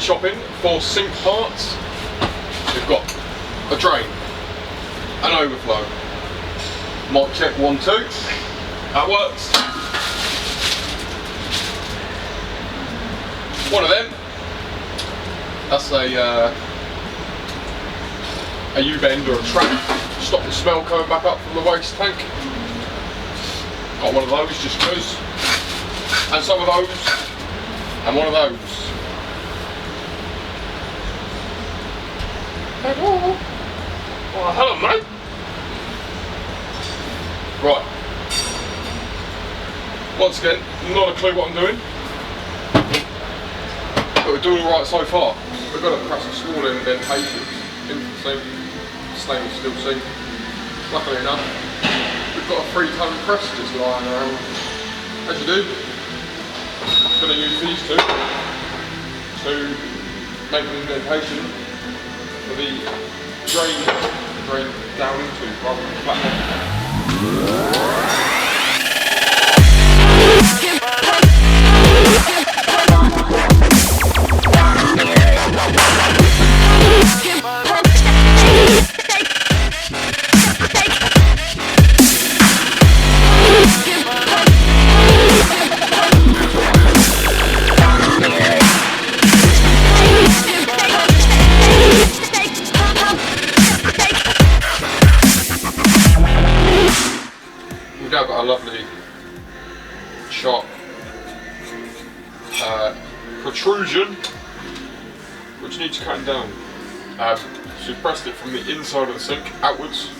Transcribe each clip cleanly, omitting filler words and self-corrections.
shopping for sink parts. We've got a drain, an overflow. Might check 1, 2. That works. One of them. That's a U-bend or a trap. Stop the smell coming back up from the waste tank. Got one of those just because. And some of those. And one of those. Hello. Oh, hello, mate. Right. Once again, not a clue what I'm doing. But we're doing alright so far. We've got to press a small indentation into the sink, stainless steel sink. Luckily enough, we've got a 3-ton press just lying around. As you do. I'm going to use these two to make an indentation for the drain down into rather than the platform. We've now got a lovely sharp protrusion which needs cutting down. So we pressed it from the inside of the sink outwards.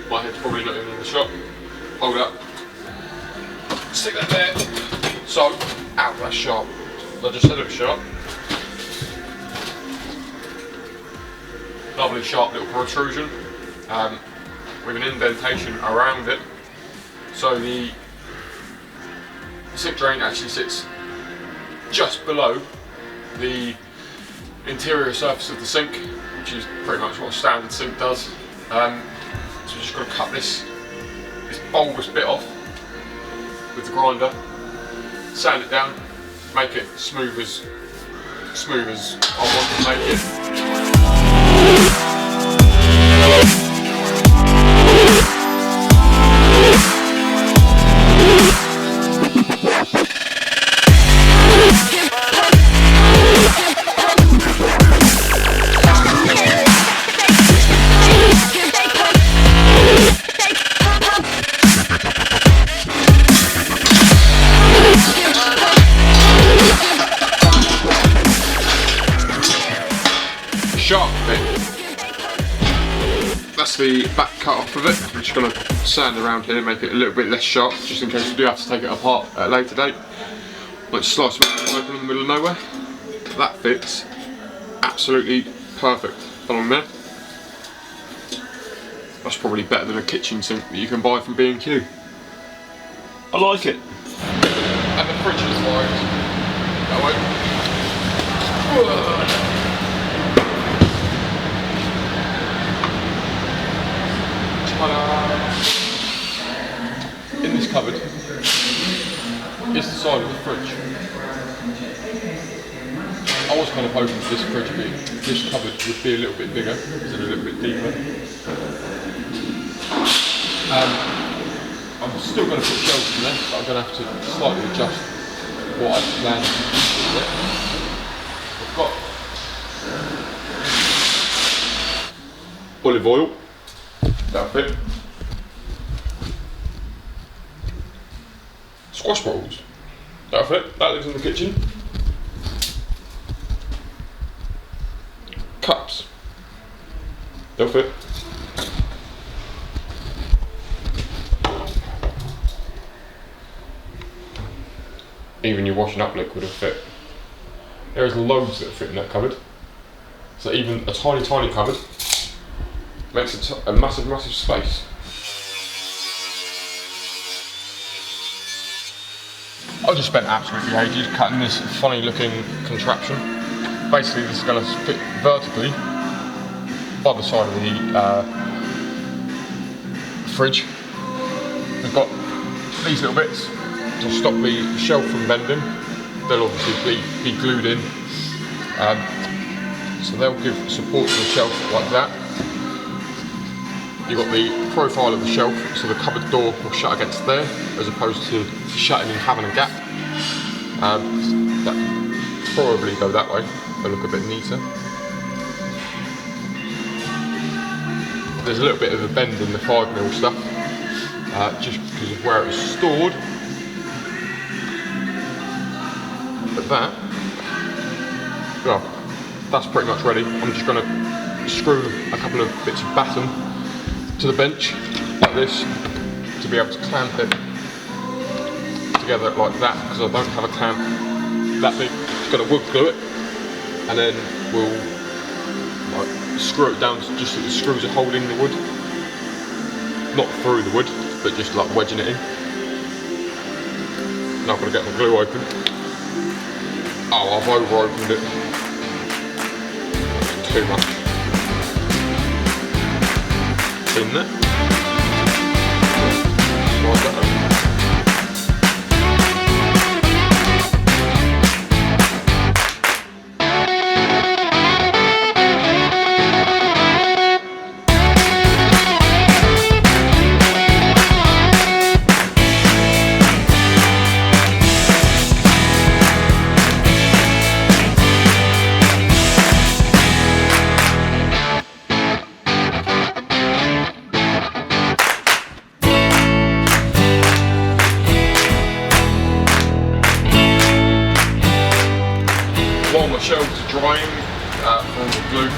My head's probably not even in the shot. Hold up. Stick that there. So, out, that's sharp. I just said it was sharp. Lovely sharp little protrusion with an indentation around it. So the sink drain actually sits just below the interior surface of the sink, which is pretty much what a standard sink does. So we've just got to cut this bulbous bit off with the grinder, sand it down, make it smooth as I want to make it. Sharp bit. That's the back cut off of it. I'm just going to sand around here, make it a little bit less sharp, just in case we do have to take it apart at a later date. Like slice it open in the middle of nowhere. That fits absolutely perfect. Follow me there. That's probably better than a kitchen sink that you can buy from B&Q. I like it. And the fridge is wide. That way. In this cupboard is the side of the fridge. I was kind of hoping for this cupboard would be a little bit bigger, because it's a little bit deeper. I'm still going to put shelves in there, but I'm going to have to slightly adjust what I plan to do with it. I've got olive oil. That'll fit. Squash balls. That'll fit. That lives in the kitchen. Cups. They'll fit. Even your washing up liquid will fit. There is loads that fit in that cupboard. So even a tiny cupboard makes a massive space. I just spent absolutely ages cutting this funny looking contraption. Basically this is going to fit vertically by the side of the fridge. We've got these little bits to stop the shelf from bending. They'll obviously be glued in So they'll give support to the shelf like that. You've got the profile of the shelf, so the cupboard door will shut against there, as opposed to shutting and having a gap. That probably go that way, they'll look a bit neater. There's a little bit of a bend in the 5mm stuff, just because of where it was stored. But that, well, that's pretty much ready. I'm just going to screw a couple of bits of batten to the bench, like this, to be able to clamp it together like that, because I don't have a clamp that big. Just going to wood glue it, and then we'll screw it down to just so the screws are holding the wood, not through the wood, but just like wedging it in. Now I've got to get my glue open. Oh, I've over opened it. Too much. In there. Slide that over. While my shelves are drying from the glue,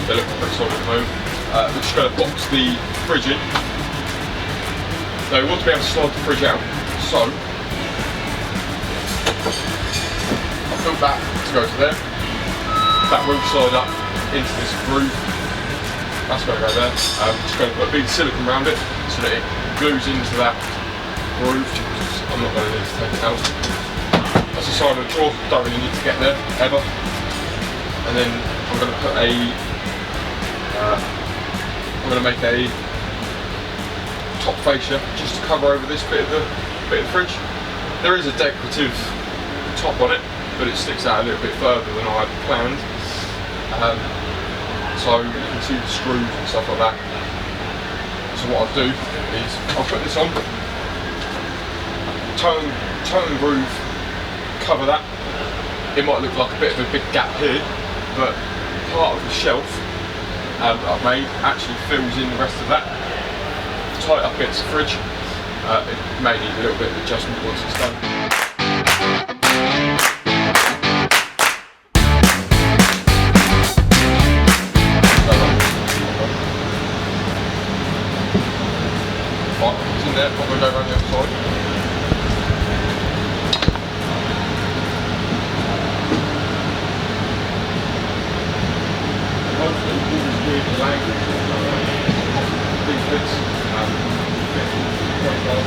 they look pretty solid at the moment. We're just going to box the fridge in. Now we want to be able to slide the fridge out, so I've built that to go to there. That will slide up into this groove. That's going to go there. Just going to put a big silicone around it so that it glues into that groove. I'm not going to need to take it out. That's the side of the drawer, don't really need to get there, ever. And then I'm going to put I'm going to make a top fascia just to cover over this bit of the fridge. There is a decorative top on it, but it sticks out a little bit further than I had planned. So you can see the screws and stuff like that. So what I'll do is I'll put this on, toe and groove, cover that. It might look like a bit of a big gap here, but part of the shelf that I've made actually fills in the rest of that. Tie it up against the fridge. It may need a little bit of adjustment once it's done. Right, it's in there, I'm going to go around the other side. These bits fit quite well.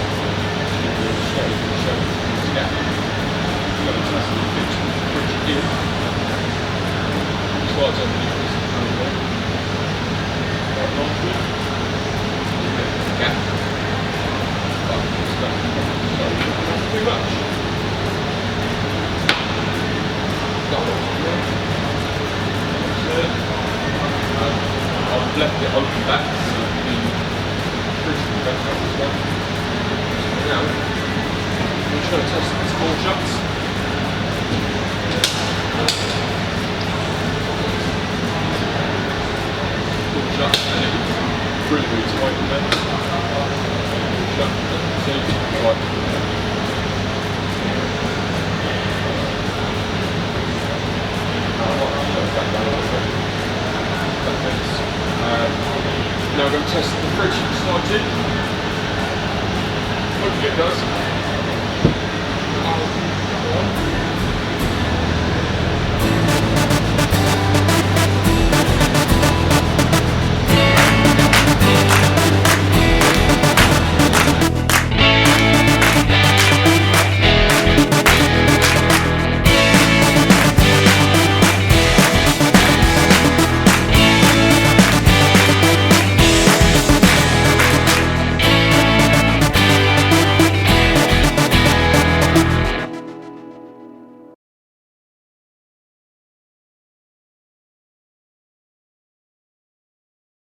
Yeah. You've got to test the fridge in. Slides underneath this quite long. Yeah. But it's not too much. I've left it open back so the fridge can go out as well. So now, I'm just going to test the small shuts. Pull shut and it really, really tight in there. Shut, see, right. Now I'm going to test the fridge slides in. Hopefully it does.